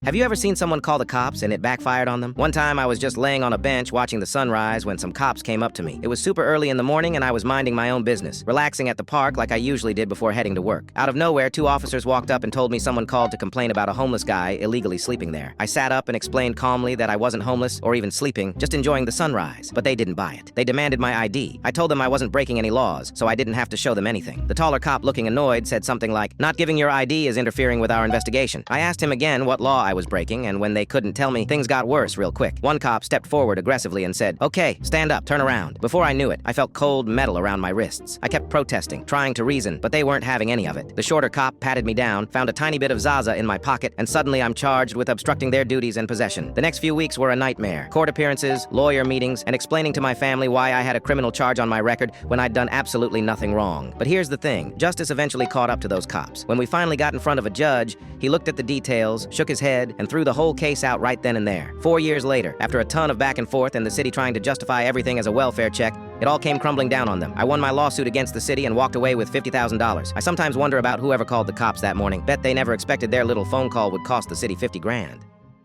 Have you ever seen someone call the cops and it backfired on them? One time I was just laying on a bench watching the sunrise when some cops came up to me. It was super early in the morning and I was minding my own business, relaxing at the park like I usually did before heading to work. Out of nowhere, two officers walked up and told me someone called to complain about a homeless guy illegally sleeping there. I sat up and explained calmly that I wasn't homeless or even sleeping, just enjoying the sunrise, but they didn't buy it. They demanded my ID. I told them I wasn't breaking any laws, so I didn't have to show them anything. The taller cop, looking annoyed, said something like, "Not giving your ID is interfering with our investigation." I asked him again what law I was breaking, and when they couldn't tell me, things got worse real quick. One cop stepped forward aggressively and said, "Okay, stand up, turn around." Before I knew it, I felt cold metal around my wrists. I kept protesting, trying to reason, but they weren't having any of it. The shorter cop patted me down, found a tiny bit of Zaza in my pocket, and suddenly I'm charged with obstructing their duties and possession. The next few weeks were a nightmare. Court appearances, lawyer meetings, and explaining to my family why I had a criminal charge on my record when I'd done absolutely nothing wrong. But here's the thing, justice eventually caught up to those cops. When we finally got in front of a judge, he looked at the details, shook his head, and threw the whole case out right then and there. 4 years later, after a ton of back and forth and the city trying to justify everything as a welfare check, it all came crumbling down on them. I won my lawsuit against the city and walked away with $50,000. I sometimes wonder about whoever called the cops that morning. Bet they never expected their little phone call would cost the city 50 grand.